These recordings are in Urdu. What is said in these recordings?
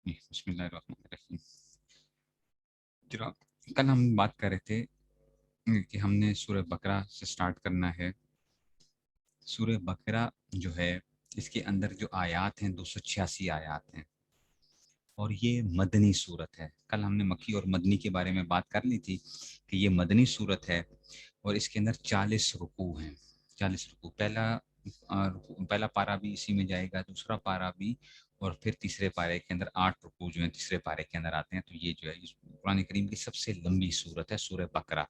بسم اللہ الرحمن الرحیم۔ جناب، کل ہم بات کر رہے تھے کہ ہم نے سورہ بقرہ سے سٹارٹ کرنا ہے۔ سورہ بقرہ جو ہے اس کے اندر جو آیات ہیں 286 آیات ہیں، اور یہ مدنی صورت ہے۔ کل ہم نے مکی اور مدنی کے بارے میں بات کر لی تھی کہ یہ مدنی صورت ہے اور اس کے اندر 40 رکوع ہیں۔ 40 رکوع، پہلا پارہ بھی اسی میں جائے گا، دوسرا پارہ بھی، اور پھر تیسرے پارے کے اندر 8 رکوع جو ہیں تیسرے پارے کے اندر آتے ہیں۔ تو یہ جو ہے قرآن کریم کی سب سے لمبی صورت ہے سورہ بقرہ۔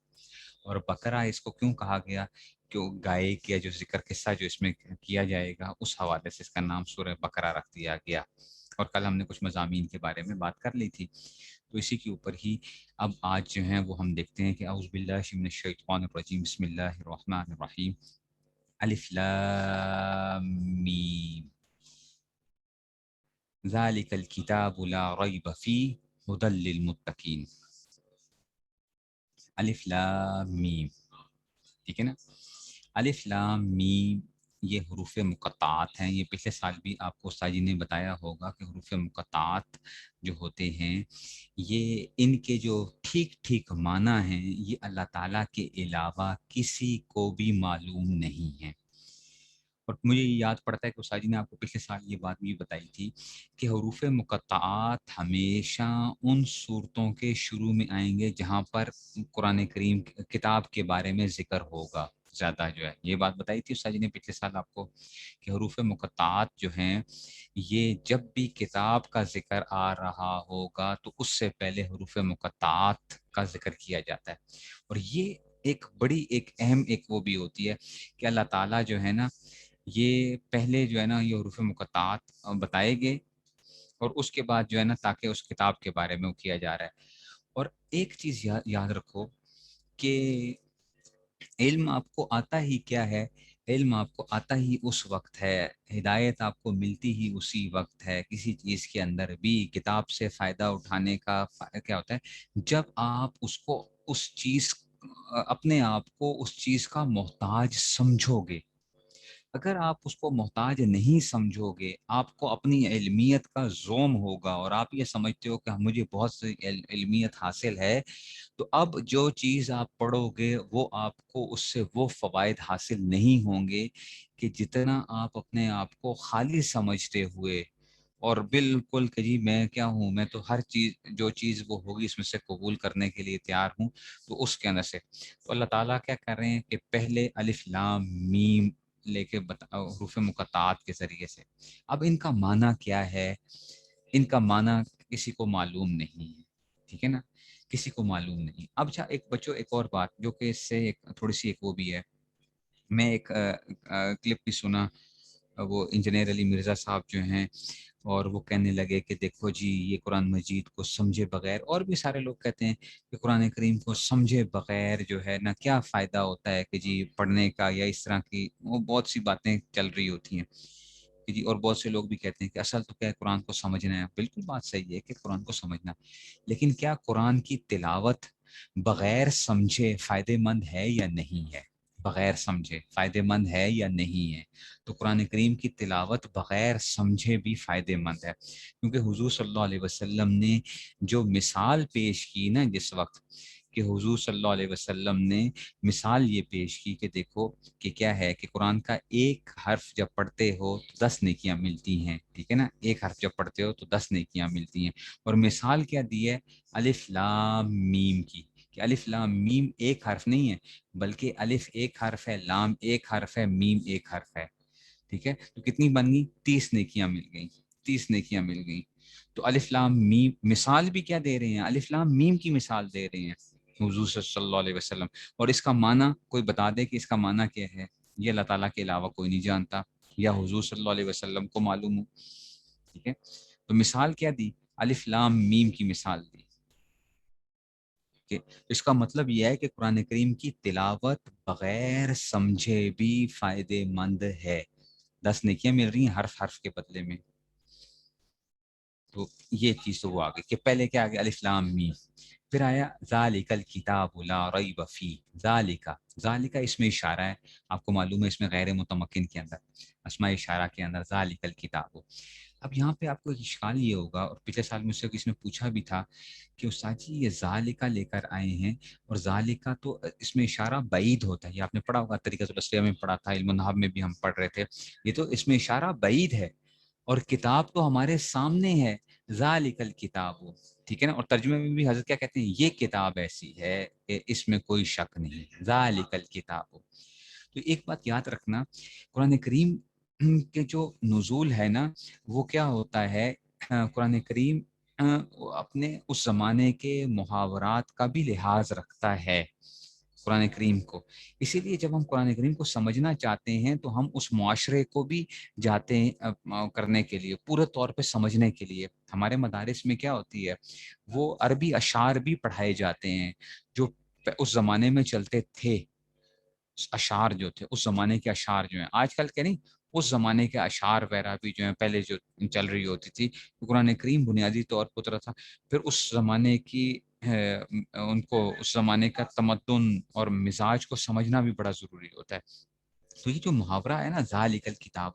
اور بقرہ اس کو کیوں کہا گیا؟ کہ گائے کیا جو ذکر قصہ جو اس میں کیا جائے گا، اس حوالے سے اس کا نام سورہ بقرہ رکھ دیا گیا۔ اور کل ہم نے کچھ مضامین کے بارے میں بات کر لی تھی، تو اسی کے اوپر ہی اب آج جو ہیں وہ ہم دیکھتے ہیں کہ اعوذ باللہ من الشیطان الرجیم، بسم اللہ الرحمن الرحیم، الف لام میم، ذالک الکتاب لا ریب فیہ ھدی للمتقین۔ الف لام میم، ٹھیک ہے نا؟ الف لام میم یہ حروف مقطعات ہیں۔ یہ پچھلے سال بھی آپ کو استاد جی نے بتایا ہوگا کہ حروف مقطعات جو ہوتے ہیں، یہ ان کے جو ٹھیک ٹھیک معنی ہیں یہ اللہ تعالیٰ کے علاوہ کسی کو بھی معلوم نہیں ہے۔ اور مجھے یہ یاد پڑتا ہے کہ استاد جی نے آپ کو پچھلے سال یہ بات بھی بتائی تھی کہ حروف مقطعات ہمیشہ ان صورتوں کے شروع میں آئیں گے جہاں پر قرآن کریم کتاب کے بارے میں ذکر ہوگا زیادہ، جو ہے یہ بات بتائی تھی استاد جی نے پچھلے سال آپ کو کہ حروف مقطعات جو ہیں یہ جب بھی کتاب کا ذکر آ رہا ہوگا تو اس سے پہلے حروف مقطعات کا ذکر کیا جاتا ہے۔ اور یہ ایک بڑی ایک اہم ایک وہ بھی ہوتی ہے کہ اللہ تعالیٰ جو ہے نا یہ پہلے جو ہے نا یہ حروف مقطعات بتائے گئے، اور اس کے بعد جو ہے نا تاکہ اس کتاب کے بارے میں وہ کیا جا رہا ہے۔ اور ایک چیز یاد رکھو کہ علم آپ کو آتا ہی کیا ہے؟ علم آپ کو آتا ہی اس وقت ہے، ہدایت آپ کو ملتی ہی اسی وقت ہے کسی چیز کے اندر بھی۔ کتاب سے فائدہ اٹھانے کا کیا ہوتا ہے؟ جب آپ اس کو اس چیز اپنے آپ کو اس چیز کا محتاج سمجھو گے۔ اگر آپ اس کو محتاج نہیں سمجھو گے، آپ کو اپنی علمیت کا زوم ہوگا اور آپ یہ سمجھتے ہو کہ مجھے بہت سی علمیت حاصل ہے، تو اب جو چیز آپ پڑھو گے وہ آپ کو اس سے وہ فوائد حاصل نہیں ہوں گے کہ جتنا آپ اپنے آپ کو خالی سمجھتے ہوئے اور بالکل کہ جی میں کیا ہوں، میں تو ہر چیز جو چیز وہ ہوگی اس میں سے قبول کرنے کے لیے تیار ہوں، تو اس کے اندر سے تو اللہ تعالیٰ کیا کر رہے ہیں کہ پہلے الف لام میم لے کے حروف مقطعات کے ذریعے سے۔ اب ان کا معنی کیا ہے؟ ان کا معنی کسی کو معلوم نہیں ہے، ٹھیک ہے نا؟ کسی کو معلوم نہیں۔ اب اچھا ایک بچوں ایک اور بات جو کہ اس سے ایک تھوڑی سی ایک وہ بھی ہے، میں ایک کلپ بھی سنا، وہ انجینئر علی مرزا صاحب جو ہیں، اور وہ کہنے لگے کہ دیکھو جی یہ قرآن مجید کو سمجھے بغیر، اور بھی سارے لوگ کہتے ہیں کہ قرآن کریم کو سمجھے بغیر جو ہے نا کیا فائدہ ہوتا ہے کہ جی پڑھنے کا، یا اس طرح کی وہ بہت سی باتیں چل رہی ہوتی ہیں کہ جی۔ اور بہت سے لوگ بھی کہتے ہیں کہ اصل تو کیا ہے، قرآن کو سمجھنا ہے۔ بالکل بات صحیح ہے کہ قرآن کو سمجھنا، لیکن کیا قرآن کی تلاوت بغیر سمجھے فائدہ مند ہے یا نہیں ہے؟ بغیر سمجھے فائدہ مند ہے یا نہیں ہے؟ تو قرآن کریم کی تلاوت بغیر سمجھے بھی فائدہ مند ہے، کیونکہ حضور صلی اللہ علیہ وسلم نے جو مثال پیش کی نا، جس وقت کہ حضور صلی اللہ علیہ وسلم نے مثال یہ پیش کی کہ دیکھو کہ کیا ہے کہ قرآن کا ایک حرف جب پڑھتے ہو تو 10 نیکیاں ملتی ہیں، ٹھیک ہے نا؟ ایک حرف جب پڑھتے ہو تو 10 نیکیاں ملتی ہیں۔ اور مثال کیا دی ہے؟ الف لام میم کی، کہ الف لام میم ایک حرف نہیں ہے، بلکہ الف ایک حرف ہے، لام ایک حرف ہے، میم ایک حرف ہے، ٹھیک ہے؟ تو کتنی بن گئی؟ 30 نیکیاں مل گئیں، 30 نیکیاں مل گئیں۔ تو الف لام میم مثال بھی کیا دے رہے ہیں؟ الف لام میم کی مثال دے رہے ہیں حضور صلی اللہ علیہ وسلم۔ اور اس کا معنی کوئی بتا دے کہ اس کا معنی کیا ہے؟ یہ اللہ تعالیٰ کے علاوہ کوئی نہیں جانتا، یا حضور صلی اللہ علیہ وسلم کو معلوم ہو، ٹھیک ہے؟ تو مثال کیا دی؟ الف لام میم کی مثال دی۔ کہ اس کا مطلب یہ ہے کہ قرآن کریم کی تلاوت بغیر سمجھے بھی فائدہ مند ہے۔ 10 نیکیاں مل رہی ہیں حرف حرف کے بدلے میں۔ تو یہ چیز تو وہ آگے کہ پہلے کیا آگے الف لام میم، پھر آیا ذالک الکتاب لا ریب فیہ۔ ذالک، ذالک اس میں اشارہ ہے، آپ کو معلوم ہے اس میں غیر متمکن کے اندر اسماء اشارہ کے اندر ذالک الکتاب، اب یہاں پہ آپ کو ایک اشکال یہ ہوگا، اور پچھلے سال مجھ سے کسی نے پوچھا بھی تھا کہ استاد جی یہ ذالکہ لے کر آئے ہیں، اور ذالکہ تو اس میں اشارہ بعید ہوتا ہے، یہ آپ نے پڑھا ہوگا، طریقۃ الاسریہ میں پڑھا تھا، علم النحو میں بھی ہم پڑھ رہے تھے، یہ تو اس میں اشارہ بعید ہے، اور کتاب تو ہمارے سامنے ہے، ذالک الکتاب، ٹھیک ہے نا، اور ترجمے میں بھی حضرت کیا کہتے ہیں، یہ کتاب ایسی ہے کہ اس میں کوئی شک نہیں، ذالک الکتاب۔ تو ایک بات یاد رکھنا، قرآن کریم کے جو نزول ہے نا، وہ کیا ہوتا ہے، قرآن کریم اپنے اس زمانے کے محاورات کا بھی لحاظ رکھتا ہے قرآن کریم کو، اسی لیے جب ہم قرآن کریم کو سمجھنا چاہتے ہیں تو ہم اس معاشرے کو بھی جاتے ہیں کرنے کے لیے، پورے طور پہ سمجھنے کے لیے۔ ہمارے مدارس میں کیا ہوتی ہے، وہ عربی اشعار بھی پڑھائے جاتے ہیں جو اس زمانے میں چلتے تھے، اشعار جو تھے اس زمانے کے اشعار جو ہیں، آج کل کے نہیں، اس زمانے کے اشعار وغیرہ بھی جو ہیں پہلے جو چل رہی ہوتی تھی، قرآن کریم بنیادی طور پر اترا تھا، پھر اس زمانے کی ان کو اس زمانے کا تمدن اور مزاج کو سمجھنا بھی بڑا ضروری ہوتا ہے۔ تو یہ جو محاورہ ہے نا، ذالک الکتاب،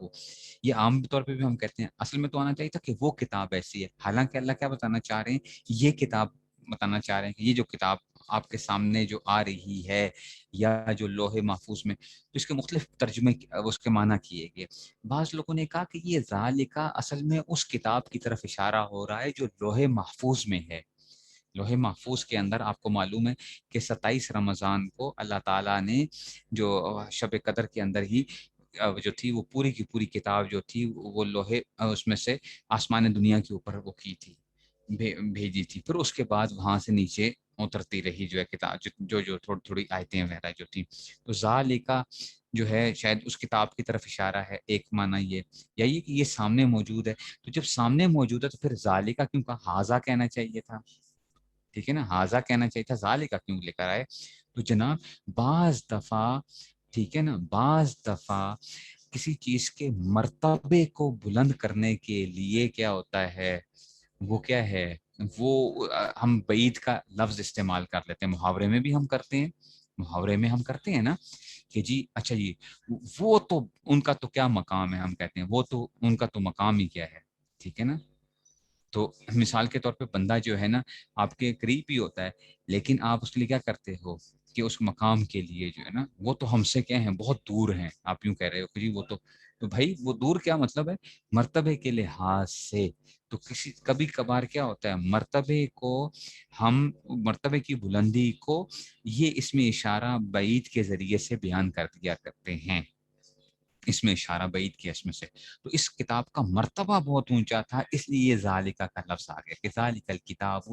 یہ عام طور پہ بھی ہم کہتے ہیں، اصل میں تو آنا چاہیے تھا کہ وہ کتاب ایسی ہے، حالانکہ اللہ کیا بتانا چاہ رہے ہیں، یہ کتاب بتانا چاہ رہے ہیں کہ یہ جو کتاب آپ کے سامنے جو آ رہی ہے، یا جو لوح محفوظ میں، تو اس کے مختلف ترجمے اس کے معنی کیے گئے۔ بعض لوگوں نے کہا کہ یہ ذالکہ اصل میں اس کتاب کی طرف اشارہ ہو رہا ہے جو لوح محفوظ میں ہے۔ لوح محفوظ کے اندر آپ کو معلوم ہے کہ 27 رمضان کو اللہ تعالیٰ نے جو شب قدر کے اندر ہی جو تھی وہ پوری کی پوری کتاب جو تھی وہ لوہے اس میں سے آسمان دنیا کے اوپر وہ کی تھی، بھیجی تھی، پھر اس کے بعد وہاں سے نیچے اترتی رہی جو ہے کتاب، جو تھوڑی تھوڑی آیتیں وغیرہ جو تھی، تو ذالکہ جو ہے شاید اس کتاب کی طرف اشارہ ہے، ایک معنی یہ کہ یہ سامنے موجود ہے، تو جب سامنے موجود ہے تو پھر ذالکہ کیوں کہا، حاذا کہنا چاہیے تھا، ٹھیک ہے نا، حاذا کہنا چاہیے تھا، ذالکہ کیوں لے کر آئے؟ تو جناب بعض دفعہ، ٹھیک ہے نا، بعض دفعہ کسی چیز کے مرتبے کو بلند کرنے کے لیے کیا ہوتا ہے، وہ کیا ہے، وہ ہم بعید کا لفظ استعمال کر لیتے ہیں، محاورے میں بھی ہم کرتے ہیں، محاورے میں ہم کرتے ہیں نا کہ جی اچھا جی وہ تو ان کا تو کیا مقام ہے، ہم کہتے ہیں وہ تو ان کا تو مقام ہی کیا ہے، ٹھیک ہے نا، تو مثال کے طور پہ بندہ جو ہے نا آپ کے قریب ہی ہوتا ہے، لیکن آپ اس کے لیے کیا کرتے ہو کہ اس مقام کے لیے جو ہے نا وہ تو ہم سے کیا ہیں، بہت دور ہیں، آپ یوں کہہ رہے ہو کہ جی وہ تو بھائی وہ دور کیا مطلب ہے، مرتبے کے لحاظ سے، تو کبھی کبھار کیا ہوتا ہے مرتبے کو، ہم مرتبے کی بلندی کو یہ اس میں اشارہ بعید کے ذریعے سے بیان کر دیا کرتے ہیں، اس میں اشارہ بعید کیا اس میں سے، تو اس کتاب کا مرتبہ بہت اونچا تھا، اس لیے یہ ذالکہ کا لفظ آ گیا کہ ذالک الکتاب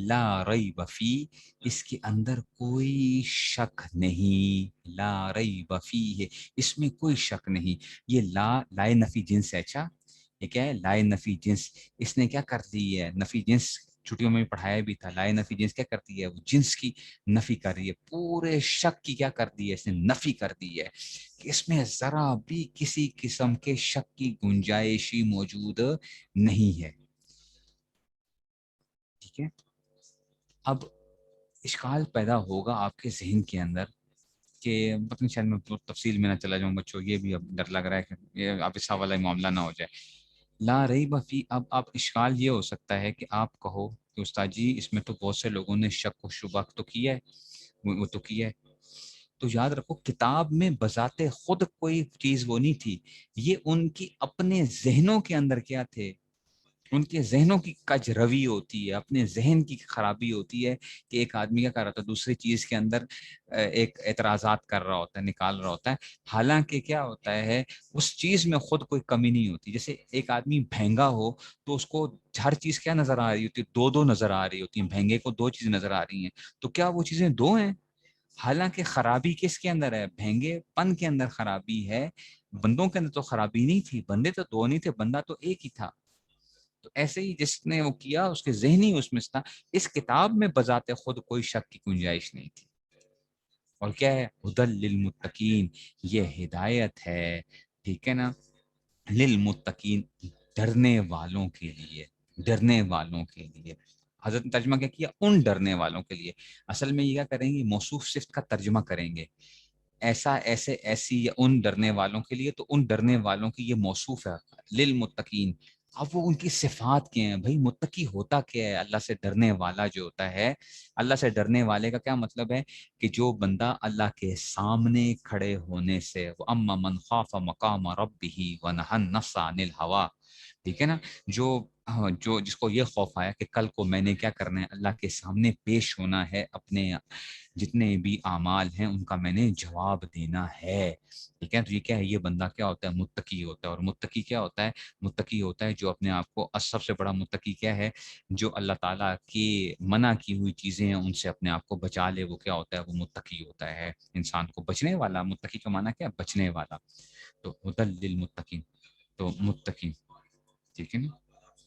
لا ریب فی، اس کے اندر کوئی شک نہیں، لا ریب فی ہے، اس میں کوئی شک نہیں، یہ لائے نفی جنس ہے، اچھا یہ کیا ہے، لائے نفی جنس، اس نے کیا کر دی ہے، نفی جنس چھٹیوں میں پڑھایا بھی تھا، لائے نفی جنس کیا کرتی ہے، وہ جنس کی نفی کر رہی ہے، پورے شک کی کیا کر دی ہے، اس نے نفی کر دی ہے، کہ اس میں ذرا بھی کسی قسم کے شک کی گنجائش ہی موجود نہیں ہے، ٹھیک ہے۔ اب اشکال پیدا ہوگا آپ کے ذہن کے اندر کہ پتہ نہیں شاید میں تفصیل میں نہ چلا جاؤں بچوں، یہ بھی اب ڈر لگ رہا ہے کہ یہ اب ایسا والا معاملہ نہ ہو جائے، لا ریب فی، اب اشکال یہ ہو سکتا ہے کہ آپ کہو کہ استاد جی اس میں تو بہت سے لوگوں نے شک و شبہ تو کیا ہے، وہ تو کیا ہے، تو یاد رکھو کتاب میں بذات خود کوئی چیز وہ نہیں تھی، یہ ان کی اپنے ذہنوں کے اندر کیا تھے، ان کے ذہنوں کی کج روی ہوتی ہے، اپنے ذہن کی خرابی ہوتی ہے، کہ ایک آدمی کیا کر رہا تھا دوسری چیز کے اندر ایک اعتراضات کر رہا ہوتا ہے، نکال رہا ہوتا ہے، حالانکہ کیا ہوتا ہے اس چیز میں خود کوئی کمی نہیں ہوتی، جیسے ایک آدمی بھینگا ہو تو اس کو ہر چیز کیا نظر آ رہی ہوتی ہے، دو نظر آ رہی ہوتی ہیں، بھینگے کو دو چیزیں نظر آ رہی ہیں، تو کیا وہ چیزیں دو ہیں؟ حالانکہ خرابی کس کے اندر ہے، بھینگے پن کے اندر خرابی ہے، بندوں کے اندر تو خرابی نہیں تھی، بندے تو دو نہیں تھے، بندہ تو ایک ہی تھا، تو ایسے ہی جس نے وہ کیا اس کے ذہنی اس میں تھا، اس کتاب میں بذات خود کوئی شک کی گنجائش نہیں تھی، اور کیا ہے، ہدی للمتقین، یہ ہدایت ہے، ٹھیک ہے نا، للمتقین، ڈرنے والوں کے لیے، ڈرنے والوں کے لیے، حضرت نے ترجمہ کیا کیا، ان ڈرنے والوں کے لیے، اصل میں یہ کیا کریں گے، موصوف صفت کا ترجمہ کریں گے، ایسا ایسے ایسی یا ان ڈرنے والوں کے لیے، تو ان ڈرنے والوں کی یہ موصوف ہے، للمتقین، اب وہ ان کی صفات کیا ہیں بھائی؟ متقی ہوتا کیا ہے؟ اللہ سے ڈرنے والا جو ہوتا ہے، اللہ سے ڈرنے والے کا کیا مطلب ہے کہ جو بندہ اللہ کے سامنے کھڑے ہونے سے، وہ اما من خاف مقام ربہ ونہى النفس عن الہوى، ٹھیک ہے نا، جو جو جس کو یہ خوف آیا کہ کل کو میں نے کیا کرنا ہے، اللہ کے سامنے پیش ہونا ہے، اپنے جتنے بھی اعمال ہیں ان کا میں نے جواب دینا ہے، ٹھیک ہے، تو یہ کیا ہے، یہ بندہ کیا ہوتا ہے؟ متقی ہوتا ہے۔ اور متقی کیا ہوتا ہے؟ متقی ہوتا ہے جو اپنے آپ کو، سب سے بڑا متقی کیا ہے؟ جو اللہ تعالیٰ کی منع کی ہوئی چیزیں ہیں ان سے اپنے آپ کو بچا لے، وہ کیا ہوتا ہے؟ وہ متقی ہوتا ہے، انسان کو بچنے والا۔ متقی کا معنی کیا ہے؟ بچنے والا۔ تو ہدی للمتقین، تو متقین، ٹھیک ہے نا،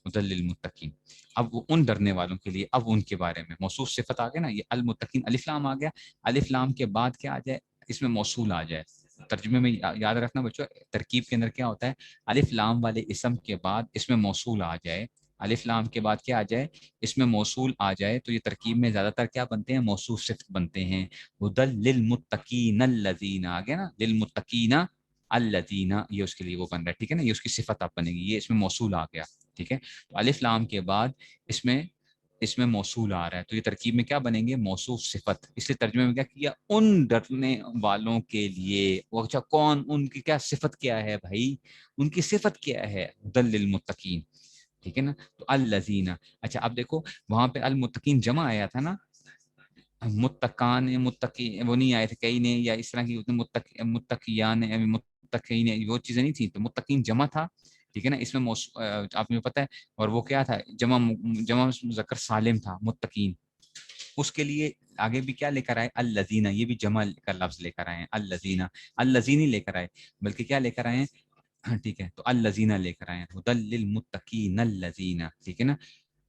ہدی للمتقین۔ اب وہ ان ڈرنے والوں کے لیے، اب ان کے بارے میں موصوف صفت آ گیا نا، یہ المتقین، الف لام آ گیا، الف لام کے بعد کیا آ جائے؟ اس میں موصول آ جائے۔ ترجمے میں یاد رکھنا بچوں، ترکیب کے اندر کیا ہوتا ہے؟ الف لام والے اسم کے بعد اس میں موصول آ جائے، الف لام کے بعد کیا آ جائے؟ اس میں موصول آ جائے، تو یہ ترکیب میں زیادہ تر کیا بنتے ہیں؟ موصوف صفت بنتے ہیں۔ ہدی للمتقین الذین، آ گیا نا، للمتقین الذین، یہ اس کے لیے وہ بن رہا ہے، ٹھیک ہے نا، یہ اس کی صفت اب بنے گی، یہ اس میں موصول آ گیا، ٹھیک ہے۔ تو الف لام کے بعد اس میں موصول آ رہا ہے، تو یہ ترکیب میں کیا بنیں گے؟ موصوف صفت۔ اس لیے ترجمے میں کیا کیا؟ ان ڈرنے والوں کے لیے۔ وہ اچھا کون؟ ان کی کیا صفت کیا ہے بھائی؟ ان کی صفت کیا ہے؟ ہدی للمتقین، ٹھیک ہے نا۔ تو الذین، اچھا اب دیکھو وہاں پہ المتقین جمع آیا تھا نا، متقان متقی وہ نہیں آئے تھے کئی نے، یا اس طرح کی متقیان متقین، وہ چیزیں نہیں تھیں، تو متقین جمع تھا، ٹھیک ہے نا، اس میں آپ کو پتہ ہے، اور وہ کیا تھا؟ جمع مذکر سالم تھا، متقین۔ اس کے لیے آگے بھی کیا لے کر آئے؟ الذین، یہ بھی جمع کا لفظ لے کر آئے ہیں، الذین، الذین ہی لے کر آئے، بلکہ کیا لے کر آئے ہیں؟ ہاں ٹھیک ہے، تو الذین لے کر آئے ہیں، ہدی للمتقین الذین، ٹھیک ہے نا۔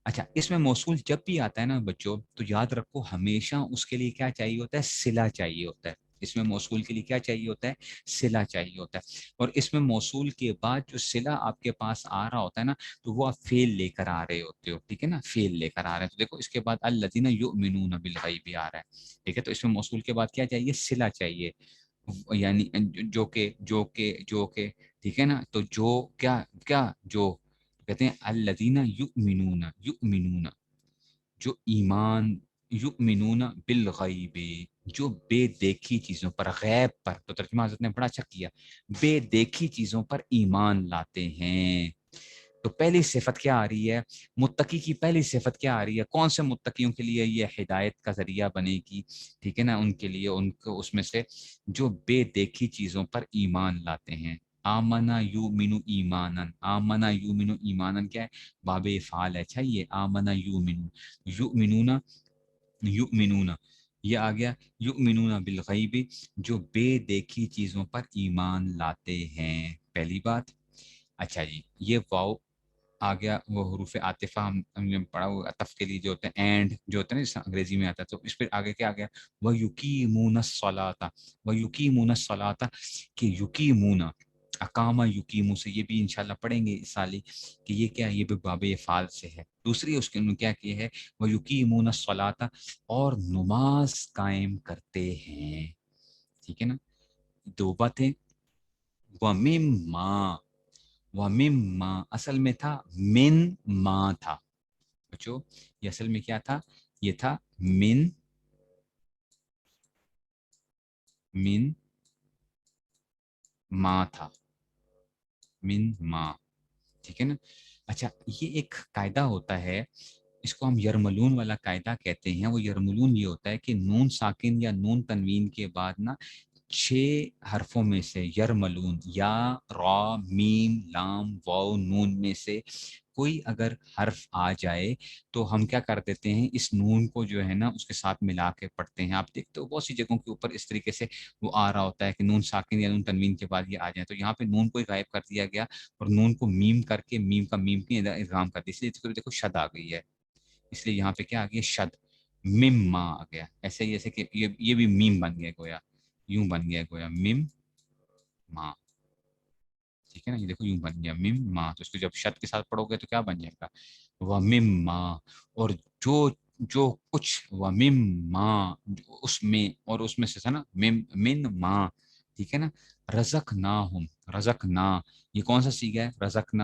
اچھا اس میں موصول جب بھی آتا ہے نا بچوں، تو یاد رکھو ہمیشہ اس کے لیے کیا چاہیے ہوتا ہے؟ صلہ چاہیے ہوتا ہے۔ اس میں موصول کے لیے کیا چاہیے ہوتا ہے؟ صلہ چاہیے ہوتا ہے۔ اور اس میں موصول کے بعد جو صلہ آپ کے پاس آ رہا ہوتا ہے نا، تو وہ آپ فعل لے کر آ رہے ہوتے ہو، ٹھیک ہے نا، فعل لے کر آ رہے ہیں۔ تو دیکھو اس کے بعد الذین یؤمنون بالغیب آ رہا ہے، ٹھیک ہے، تو اس میں موصول کے بعد کیا چاہیے؟ صلہ چاہیے، یعنی جو کہ ٹھیک ہے نا، تو جو کیا کیا جو کہتے ہیں الذین یؤمنون، یؤمنون جو ایمان، یؤمنون بالغیب جو بے دیکھی چیزوں پر، غیب پر، تو ترجمہ حضرت نے بڑا اچھا کیا، بے دیکھی چیزوں پر ایمان لاتے ہیں۔ تو پہلی صفت کیا آ رہی ہے؟ متقی کی پہلی صفت کیا آ رہی ہے؟ کون سے متقیوں کے لیے یہ ہدایت کا ذریعہ بنے گی؟ ٹھیک ہے نا، ان کے لیے، ان کو اس میں سے جو بے دیکھی چیزوں پر ایمان لاتے ہیں۔ آمنا یؤمنو ایمانن، آمنا یؤمنو ایمانن کیا ہے؟ باب افعال ہے، اچھا یہ آمنا یؤمنو، یؤمنون، یؤمنون یہ آ گیا، یؤمنون بالغیب جو بے دیکھی چیزوں پر ایمان لاتے ہیں، پہلی بات۔ اچھا جی، یہ واؤ آ گیا، وہ حروف عاطفہ ہم نے پڑھا، وہ عطف کے لیے جو ہوتے ہیں اینڈ جو ہوتے ہیں نا، جس انگریزی میں آتا ہے، تو اس پہ آگے کیا آ گیا؟ وَيُقِيمُونَ الصَّلَاةَ، وَيُقِيمُونَ الصَّلَاةَ کہ یقیمون، اقامہ یقیمو سے، یہ بھی انشاءاللہ پڑھیں گے اس سال ہی، کہ یہ کیا ہے؟ یہ بھی باب افعال سے ہے۔ دوسری اس کے انہوں نے کیا کیا ہے؟ وَيُقِيمُونَ الصَّلَاةَ اور نماز قائم کرتے ہیں، ٹھیک ہے نا، دو باتیں۔ وَمِمَّا، وَمِمَّا اصل میں تھا من ما تھا بچو، یہ اصل میں کیا تھا؟ یہ تھا من ما تھا، من ما، ٹھیک ہے نا۔ اچھا یہ ایک قاعدہ ہوتا ہے، اس کو ہم یرملون والا قاعدہ کہتے ہیں۔ وہ یرملون یہ ہوتا ہے کہ نون ساکن یا نون تنوین کے بعد نا 6 حرفوں میں سے، یرملون، یا، را، میم، لام، واو، نون میں سے کوئی اگر حرف آ جائے تو ہم کیا کر دیتے ہیں؟ اس نون کو جو ہے نا اس کے ساتھ ملا کے پڑھتے ہیں۔ آپ دیکھتے ہو بہت سی جگہوں کے اوپر اس طریقے سے وہ آ رہا ہوتا ہے کہ نون ساکن یا نون تنوین کے بعد یہ آ جائے، تو یہاں پہ نون کو ہی غائب کر دیا گیا اور نون کو میم کر کے، میم کا میم کی ادغام کر دیا، اس لیے دیکھو شد آ گئی ہے، اس لیے یہاں پہ کیا آ گیا؟ شد، مما آ گیا، ایسے ہی جیسے کہ یہ بھی میم بن گیا گویا، یوں بن گیا گویا مم ما، ٹھیک ہے نا، یہ دیکھو یوں بن گیا مم ما، تو اس کو جب شد کے ساتھ پڑھو گے تو کیا بن جائے گا؟ وہ مم ما، اور جو جو کچھ، وہ مم ما اس میں، اور اس میں سے تھا نا من ما، ٹھیک ہے نا، رزق نہ ہم، رزق نہ، یہ کون سا سیگا ہے؟ رزق نہ،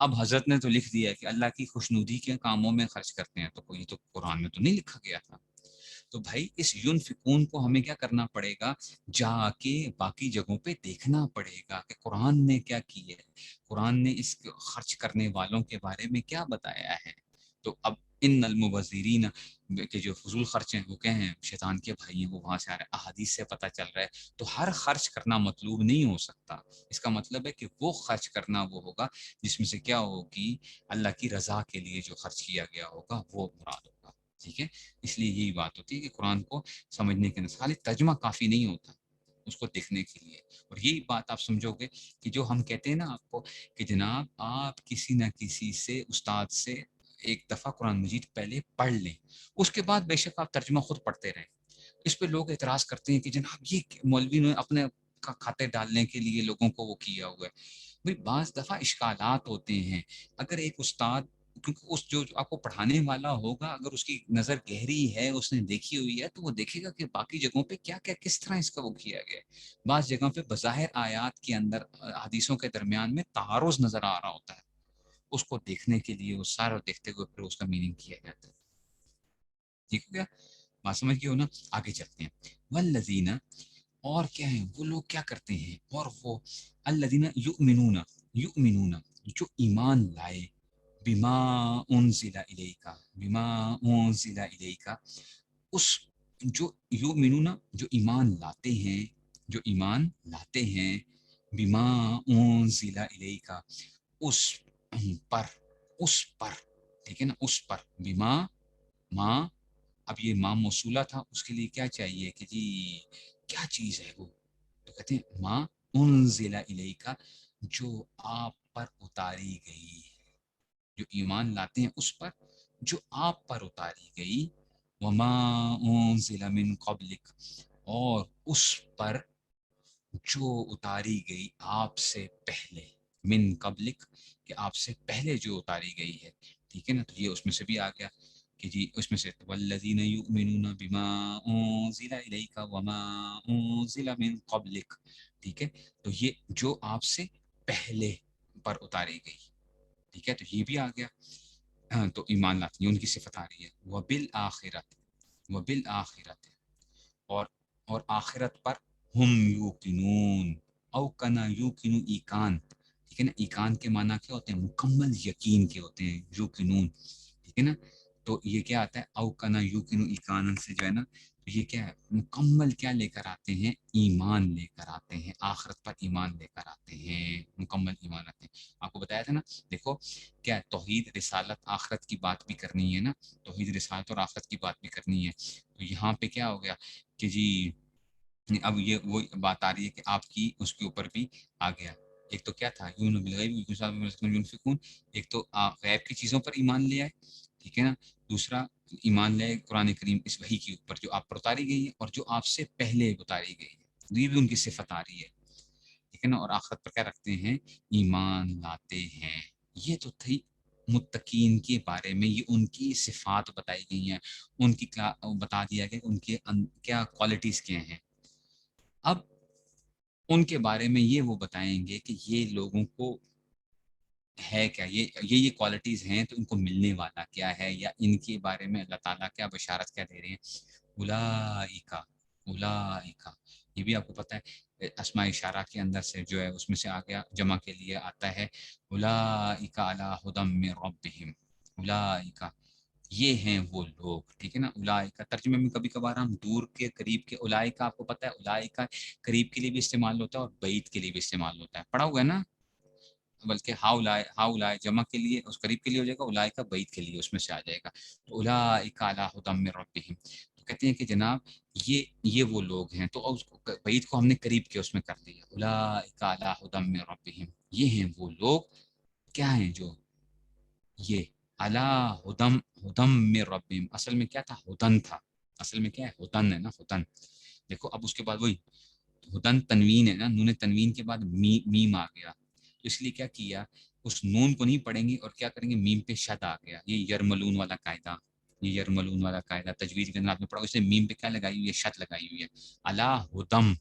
اب حضرت نے تو لکھ دیا ہے کہ اللہ کی خوشنودی کے کاموں میں خرچ کرتے ہیں، تو کوئی تو قرآن میں تو نہیں لکھا گیا تھا. تو بھائی اس ینفقون کو ہمیں کیا کرنا پڑے گا، جا کے باقی جگہوں پہ دیکھنا پڑے گا کہ قرآن نے کیا کی ہے، قرآن نے اس خرچ کرنے والوں کے بارے میں کیا بتایا ہے. تو اب ان المبذرین کے جو فضول خرچ ہیں وہ کیا ہیں، شیطان کے بھائی ہیں، وہ وہاں سے آ رہے ہیں، احادیث سے پتہ چل رہا ہے. تو ہر خرچ کرنا مطلوب نہیں ہو سکتا. اس کا مطلب ہے کہ وہ خرچ کرنا وہ ہوگا جس میں سے کیا ہوگی، اللہ کی رضا کے لیے جو خرچ کیا گیا ہوگا وہ مراد ہوگا. ٹھیک ہے، اس لیے یہی بات ہوتی ہے کہ قرآن کو سمجھنے کے اندر خالی ترجمہ کافی نہیں ہوتا، اس کو دیکھنے کے لیے. اور یہی بات آپ سمجھو گے کہ جو ہم کہتے ہیں نا آپ کو کہ جناب آپ کسی نہ کسی سے استاد سے ایک دفعہ قرآن مجید پہلے پڑھ لیں، اس کے بعد بے شک آپ ترجمہ خود پڑھتے رہیں. اس پہ لوگ اعتراض کرتے ہیں کہ جناب یہ مولوی نے اپنے کھاتے ڈالنے کے لیے لوگوں کو وہ کیا ہوا ہے. بھئی بعض دفعہ اشکالات ہوتے ہیں. اگر ایک استاد، کیونکہ اس جو آپ کو پڑھانے والا ہوگا اگر اس کی نظر گہری ہے، اس نے دیکھی ہوئی ہے، تو وہ دیکھے گا کہ باقی جگہوں پہ کیا کیا کس طرح اس کا وہ کیا گیا ہے. بعض جگہوں پہ بظاہر آیات کے اندر حدیثوں کے درمیان میں تعارض نظر آ رہا ہوتا ہے، اس کو دیکھنے کے لیے وہ سارا دیکھتے ہوئے پھر اس کا میننگ کیا جاتا ہے. ٹھیک ہو گیا، بات سمجھ گئے ہو نا. آگے چلتے ہیں. والذین، اور کیا ہے وہ لوگ کیا کرتے ہیں، اور وہ الذین یؤمنون، یؤمنون جو ایمان لائے، بما انزل الیک، بما انزل الیک، اس جو یؤمنون جو ایمان لاتے ہیں، جو ایمان لاتے ہیں، بما انزل الیک اس پر، اس پر، ٹھیک ہے نا، اس پر، بما، ماں، اب یہ ماں موصولہ تھا، اس کے لیے کیا چاہیے کہ جی کیا چیز ہے وہ، تو کہتے ہیں ماں انزل الیک، جو آپ پر اتاری گئی، جو ایمان لاتے ہیں اس پر جو آپ پر اتاری گئی، وما انزل من قبلک، اور اس پر جو اتاری گئی آپ سے پہلے، من قبلک کہ آپ سے پہلے جو اتاری گئی ہے. ٹھیک ہے نا، تو یہ اس میں سے بھی آ گیا کہ جی اس میں سے والذین یؤمنون بما انزل الیک وما انزل من قبلک. ٹھیک ہے، تو یہ جو آپ سے پہلے پر اتاری گئی. ٹھیک ہے، تو یہ بھی آ گیا. ہاں، تو ایمان لاتی ہیں ان کی صفت آ رہی ہے. وبالآخرت، وبالآخرت، اور آخرت پر، ہم یوقنون، او کنا یوقنو ایکان. ٹھیک ہے نا، ایکان کے معنی کیا ہوتے ہیں، مکمل یقین کے ہوتے ہیں، یوقنون. ٹھیک ہے نا، تو یہ کیا آتا ہے، او کنا یوقنو ایکان سے جو ہے نا، تو یہ کیا ہے، مکمل کیا لے کر آتے ہیں، ایمان لے کر آتے ہیں، آخرت پر ایمان لے کر آتے ہیں، مکمل ایمان آتے ہیں. آپ کو بتایا تھا نا، دیکھو کیا توحید رسالت آخرت کی بات بھی کرنی ہے نا، توحید رسالت اور آخرت کی بات بھی کرنی ہے. تو یہاں پہ کیا ہو گیا کہ جی اب یہ وہ بات آ رہی ہے کہ آپ کی اس کے اوپر بھی آ گیا. ایک تو کیا تھا، یون بالغیب یونفقون، ایک تو غیب کی چیزوں پر ایمان لے آئے. ٹھیک ہے نا، دوسرا ایمان لے قرآن کریم اس وحی کے اوپر جو آپ پر اتاری گئی ہے اور جو آپ سے پہلے اتاری گئی ہے، یہ بھی ان کی صفت آ رہی ہے. ٹھیک ہے نا، اور آخرت پر کیا رکھتے ہیں، ایمان لاتے ہیں. یہ تو تھی متقین کے بارے میں، یہ ان کی صفات بتائی گئی ہیں، ان کی بتا دیا گیا کہ ان کے کیا کوالٹیز کیا ہیں. اب ان کے بارے میں یہ وہ بتائیں گے کہ یہ لوگوں کو ہے کیا، یہ کوالٹیز ہیں تو ان کو ملنے والا کیا ہے، یا ان کے بارے میں اللہ تعالیٰ کیا بشارت کیا دے رہے ہیں. اولائکا، اولائکا، یہ بھی آپ کو پتہ ہے اسماء اشارہ کے اندر سے جو ہے اس میں سے آ گیا، جمع کے لیے آتا ہے اولائکا علی ھدی من ربہم، اولائکا یہ ہیں وہ لوگ. ٹھیک ہے نا، اولائکا ترجمے میں کبھی کبھار ہم دور کے قریب کے، اولائکا آپ کو پتہ ہے اولائکا قریب کے لیے بھی استعمال ہوتا ہے اور بعید کے لیے بھی استعمال ہوتا ہے، پڑھا ہوا ہے نا. بلکہ ہاؤلائے جمع کے لیے اس قریب کے لیے ہو جائے گا، اولائکا بعید کے لیے اس میں سے آ جائے گا. تو اولائکا علی ھدی من ربہم، تو کہتے ہیں کہ جناب یہ وہ لوگ ہیں، تو اس بعید کو ہم نے قریب کے اس میں کر دیا، اولائکا علی ھدی من ربہم، یہ ہیں وہ لوگ کیا ہیں جو یہ علی ھدی من ربہم، اصل میں کیا تھا، ہدن تھا، اصل میں کیا ہے، ہدن ہے نا، ہدن. دیکھو اب اس کے بعد وہی ہدن تنوین ہے نا، نون تنوین کے بعد میم آ گیا، تو اس لیے کیا کیا، اس نون کو نہیں پڑھیں گے اور کیا کریں گے، میم پہ شد آ گیا. یہ یرملون والا قاعدہ، یہ یرملون والا قاعدہ تجوید کے اندر آپ نے پڑھا، اس نے میم پہ کیا لگائی ہوئی ہے، شد لگائی ہوئی ہے. علی ہدم،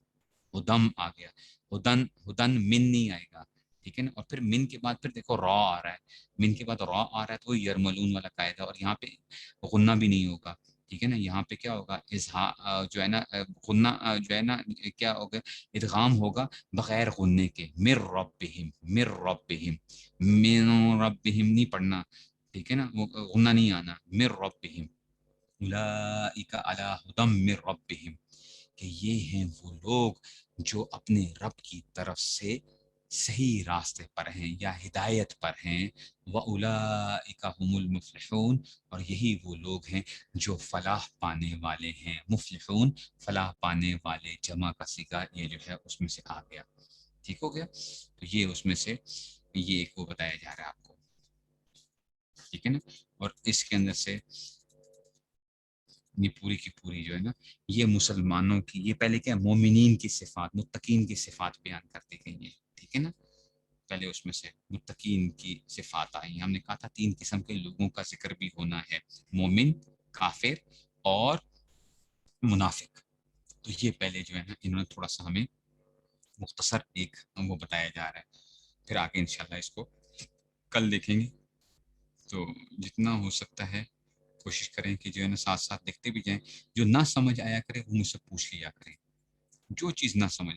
ہدم آ گیا، ہدن، ہدن من نہیں آئے گا. ٹھیک ہے نا. اور پھر من کے بعد پھر دیکھو را آ رہا ہے, من کے بعد را آ رہا ہے تو وہ یرملون والا قاعدہ, اور یہاں پہ غنہ بھی نہیں ہوگا. ٹھیک ہے نا, یہاں پہ کیا ہوگا, اظہار جو ہے نا, غنہ جو ہے نا کیا ہوگا, ادغام ہوگا بغیر غنے کے, مر ربہم, مر ربہم, من ربہم نہیں پڑھنا. ٹھیک ہے نا, وہ غنہ نہیں آنا, مر ربہم, اولئک علی ھدی من ربہم, کہ یہ ہیں وہ لوگ جو اپنے رب کی طرف سے صحیح راستے پر ہیں یا ہدایت پر ہیں. وَأُولَئِكَ هُمُ الْمُفْلِحُونَ, اور یہی وہ لوگ ہیں جو فلاح پانے والے ہیں. مفلحون فلاح پانے والے, جمع کا صیغہ یہ جو ہے اس میں سے آ گیا. ٹھیک ہو گیا. تو یہ اس میں سے یہ ایک وہ بتایا جا رہا ہے آپ کو. ٹھیک ہے نا. اور اس کے اندر سے یہ پوری کی پوری جو ہے نا, یہ مسلمانوں کی, یہ پہلے کیا مومنین کی صفات, متقین کی صفات بیان کرتی گئی ہیں. ٹھیک ہے نا. پہلے اس میں سے متقین کی صفات آئی. ہم نے کہا تھا 3 قسم کے لوگوں کا ذکر بھی ہونا ہے, مومن, کافر اور منافق. تو یہ پہلے جو ہے نا انہوں نے تھوڑا سا ہمیں مختصر ایک وہ بتایا جا رہا ہے. پھر آگے انشاءاللہ اس کو کل دیکھیں گے. تو جتنا ہو سکتا ہے کوشش کریں کہ جو ہے نا ساتھ ساتھ دیکھتے بھی جائیں. جو نہ سمجھ آیا کرے وہ مجھ سے پوچھ لیا کریں, جو چیز نہ سمجھ